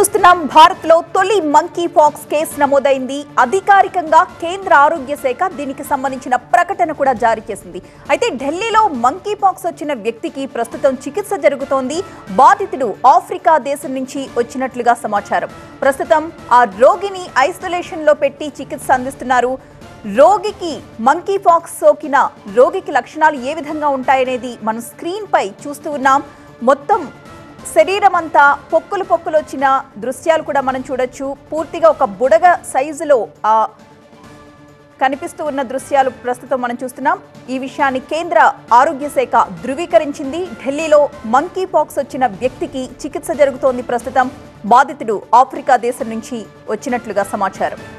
చూస్తున్నాం భారత్ లో తొలి మంకీ పాక్స్ కేసు నమోదైంది. అధికారికంగా కేంద్ర ఆరోగ్య శాఖ దీనికి సంబంధించిన ప్రకటన కూడా జారీ చేసింది. అయితే ఢిల్లీలో మంకీ పాక్స్ వచ్చిన వ్యక్తికి ప్రస్తుతం చికిత్స జరుగుతోంది. బాధితుడు ఆఫ్రికా దేశం నుంచి వచ్చినట్లుగా సమాచారం. ప్రస్తుతం ఆ రోగిని ఐసోలేషన్ లో పెట్టి చికిత్స అందిస్తున్నారు. రోగికి మంకీ పాక్స్ సోకిన రోగికి లక్షణాలు ఏ విధంగా ఉంటాయనేది మనం స్క్రీన్ పై చూస్తూ ఉన్నాం. మొత్తం శరీరం అంతా పొక్కులు వచ్చిన దృశ్యాలు కూడా మనం చూడొచ్చు. పూర్తిగా ఒక బుడగ సైజులో కనిపిస్తూ ఉన్న దృశ్యాలు ప్రస్తుతం మనం చూస్తున్నాం. ఈ విషయాన్ని కేంద్ర ఆరోగ్య శాఖ ధృవీకరించింది. ఢిల్లీలో మంకీ పాక్స్ వచ్చిన వ్యక్తికి చికిత్స జరుగుతోంది. ప్రస్తుతం బాధితుడు ఆఫ్రికా దేశం నుంచి వచ్చినట్లుగా సమాచారం.